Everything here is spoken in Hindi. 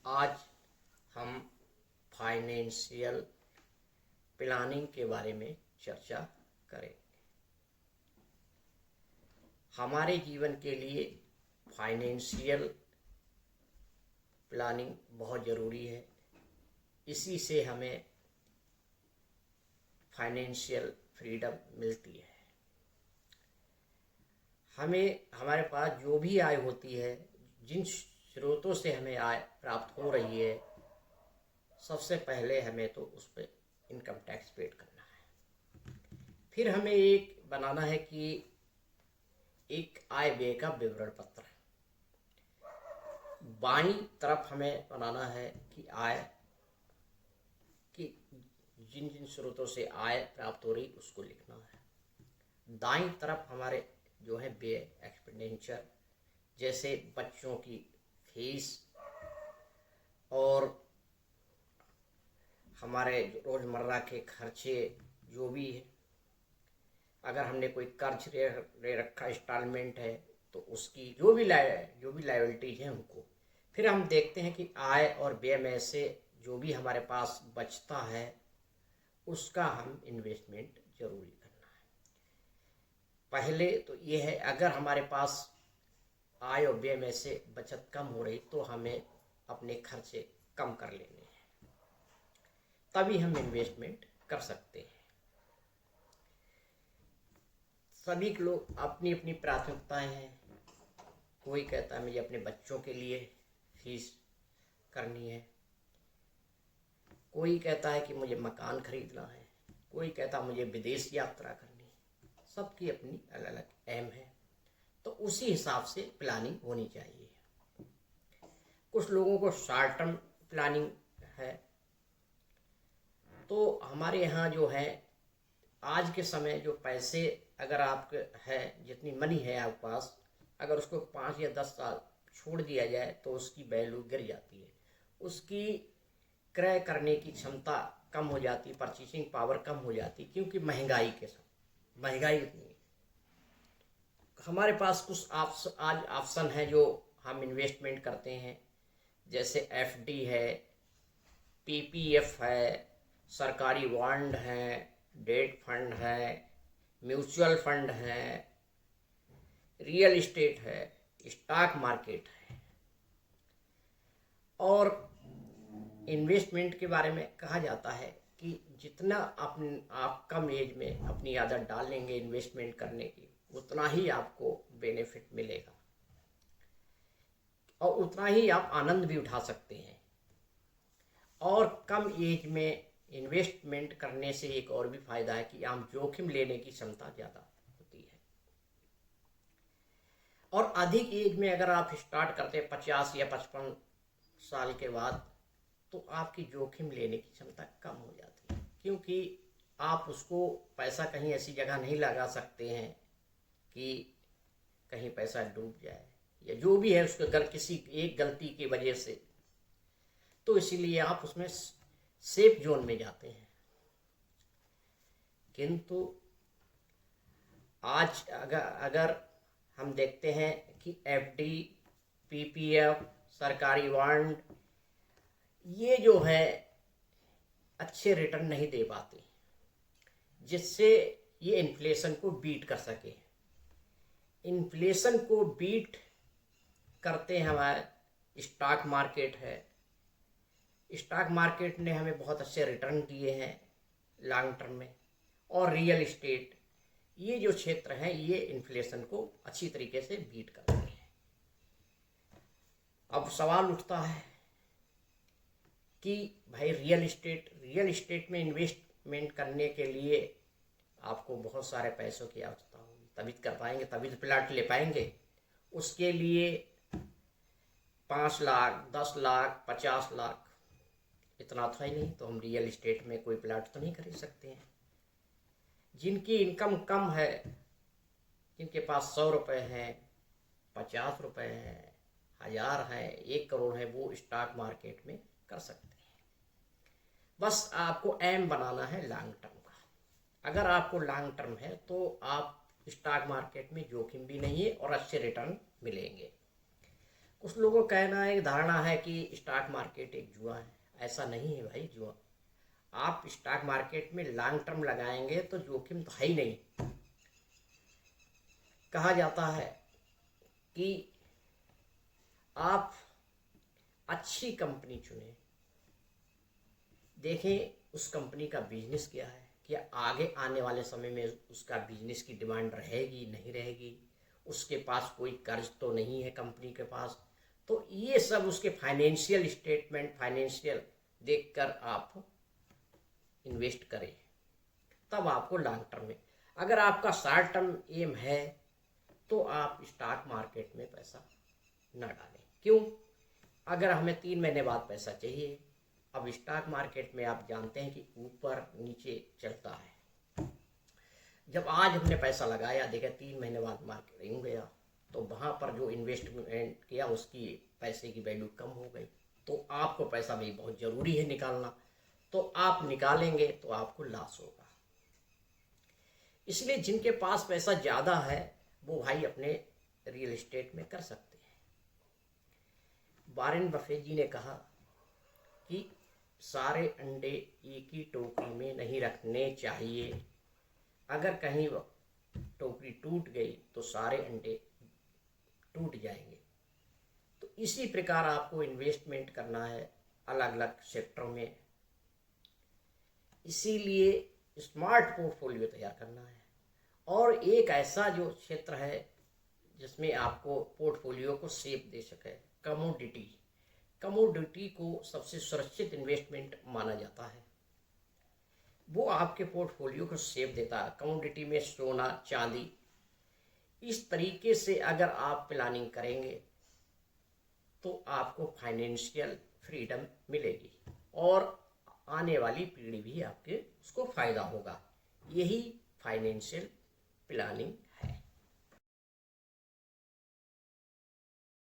आज हम फाइनेंशियल प्लानिंग के बारे में चर्चा करें। हमारे जीवन के लिए फाइनेंशियल प्लानिंग बहुत ज़रूरी है। इसी से हमें फाइनेंशियल फ्रीडम मिलती है। हमें हमारे पास जो भी आय होती है, जिन स्रोतों से हमें आय प्राप्त हो रही है, सबसे पहले हमें तो उस पर इनकम टैक्स पेड करना है। फिर हमें एक बनाना है कि एक आय व्यय का विवरण पत्र। बाईं तरफ हमें बनाना है कि आय कि जिन जिन स्रोतों से आय प्राप्त हो रही उसको लिखना है। दाईं तरफ हमारे जो है व्यय एक्सपेंडिचर, जैसे बच्चों की फीस और हमारे रोज़मर्रा के खर्चे जो भी है। अगर हमने कोई कर्ज ले रखा, इंस्टॉलमेंट है, तो उसकी जो भी लायबिलिटीज हैं उनको। फिर हम देखते हैं कि आय और व्यय में से जो भी हमारे पास बचता है उसका हम इन्वेस्टमेंट जरूरी करना है। पहले तो ये है, अगर हमारे पास आय और व्यय में से बचत कम हो रही तो हमें अपने खर्चे कम कर लेने हैं, तभी हम इन्वेस्टमेंट कर सकते हैं। सभी लोग अपनी अपनी प्राथमिकताएं हैं। कोई कहता है मुझे अपने बच्चों के लिए फीस करनी है, कोई कहता है कि मुझे मकान खरीदना है, कोई कहता है मुझे विदेश यात्रा करनी है। सबकी अपनी अलग अलग एम है, तो उसी हिसाब से प्लानिंग होनी चाहिए। कुछ लोगों को शॉर्ट टर्म प्लानिंग है। तो हमारे यहाँ जो है आज के समय जो पैसे अगर आपके है, जितनी मनी है आपके पास, अगर उसको 5 या 10 साल छोड़ दिया जाए तो उसकी वैल्यू गिर जाती है, उसकी क्रय करने की क्षमता कम हो जाती, परचेसिंग पावर कम हो जाती, क्योंकि महंगाई के साथ महंगाई इतनी है। हमारे पास कुछ आज ऑप्शन है जो हम इन्वेस्टमेंट करते हैं, जैसे एफडी है, पीपीएफ है, सरकारी बॉन्ड है, डेट फंड है, म्यूचुअल फंड है, रियल एस्टेट है, स्टॉक मार्केट है। और इन्वेस्टमेंट के बारे में कहा जाता है कि जितना आप कम एज में अपनी आदत डालेंगे इन्वेस्टमेंट करने की, उतना ही आपको बेनिफिट मिलेगा और उतना ही आप आनंद भी उठा सकते हैं। और कम एज में इन्वेस्टमेंट करने से एक और भी फायदा है कि आप जोखिम लेने की क्षमता ज़्यादा होती है। और अधिक एज में अगर आप स्टार्ट करते हैं 50 या 55 साल के बाद, तो आपकी जोखिम लेने की क्षमता कम हो जाती है, क्योंकि आप उसको पैसा कहीं ऐसी जगह नहीं लगा सकते हैं कि कहीं पैसा डूब जाए या जो भी है उसको अगर किसी एक गलती की वजह से, तो इसीलिए आप उसमें सेफ जोन में जाते हैं। किंतु आज अगर हम देखते हैं कि एफडी, पीपीएफ, सरकारी बॉन्ड, ये जो है अच्छे रिटर्न नहीं दे पाते, जिससे ये इन्फ्लेशन को बीट कर सके। इन्फ्लेशन को बीट करते हैं हमारे स्टॉक मार्केट है। स्टॉक मार्केट ने हमें बहुत अच्छे रिटर्न दिए हैं लॉन्ग टर्म में। और रियल एस्टेट, ये जो क्षेत्र हैं ये इन्फ्लेशन को अच्छी तरीके से बीट करते हैं। अब सवाल उठता है कि भाई रियल एस्टेट में इन्वेस्टमेंट करने के लिए आपको बहुत सारे पैसों की आवश्यकता होगी, तभी कर पाएंगे, तभी तो प्लाट ले पाएंगे। उसके लिए 5 लाख, 10 लाख, 50 लाख इतना था ही नहीं, तो हम रियल एस्टेट में कोई प्लाट तो नहीं खरीद सकते हैं। जिनकी इनकम कम है, जिनके पास 100 रुपये हैं, 50 रुपये हैं, 1000 है, 1 करोड़ है, वो स्टॉक मार्केट में कर सकते हैं। बस आपको एम बनाना है लॉन्ग टर्म का। अगर आपको लॉन्ग टर्म है तो आप स्टॉक मार्केट में जोखिम भी नहीं है और अच्छे रिटर्न मिलेंगे। कुछ लोगों का कहना है, धारणा है कि स्टॉक मार्केट एक जुआ है। ऐसा नहीं है भाई जुआ। आप स्टॉक मार्केट में लॉन्ग टर्म लगाएंगे तो जोखिम तो है ही नहीं। कहा जाता है कि आप अच्छी कंपनी चुनें, देखें उस कंपनी का बिजनेस क्या है, क्या आगे आने वाले समय में उसका बिजनेस की डिमांड रहेगी नहीं रहेगी, उसके पास कोई कर्ज तो नहीं है कंपनी के पास। तो ये सब उसके फाइनेंशियल स्टेटमेंट, फाइनेंशियल देखकर आप इन्वेस्ट करें, तब आपको लॉन्ग टर्म में। अगर आपका शॉर्ट टर्म एम है तो आप स्टॉक मार्केट में पैसा न डालें। क्यों? अगर हमें 3 महीने बाद पैसा चाहिए, अब स्टॉक मार्केट में आप जानते हैं कि ऊपर नीचे चलता है। जब आज हमने पैसा लगाया, देखा 3 महीने बाद मार्केट रिंग गया, तो वहाँ पर जो इन्वेस्टमेंट किया उसकी पैसे की वैल्यू कम हो गई। तो आपको पैसा भी बहुत ज़रूरी है निकालना, तो आप निकालेंगे तो आपको लॉस होगा। इसलिए जिनके पास पैसा ज़्यादा है वो भाई अपने रियल एस्टेट में कर सकते हैं। वॉरेन बफेट जी ने कहा कि सारे अंडे एक ही टोकरी में नहीं रखने चाहिए। अगर कहीं टोकरी टूट गई तो सारे अंडे टूट जाएंगे। तो इसी प्रकार आपको इन्वेस्टमेंट करना है अलग अलग सेक्टरों में। इसीलिए स्मार्ट पोर्टफोलियो तैयार करना है। और एक ऐसा जो क्षेत्र है जिसमें आपको पोर्टफोलियो को शेप दे सके, कमोडिटी। कमोडिटी को सबसे सुरक्षित इन्वेस्टमेंट माना जाता है। वो आपके पोर्टफोलियो को शेप देता है। कमोडिटी में सोना, चांदी, इस तरीके से अगर आप प्लानिंग करेंगे तो आपको फाइनेंशियल फ्रीडम मिलेगी और आने वाली पीढ़ी भी आपके उसको फायदा होगा। यही फाइनेंशियल प्लानिंग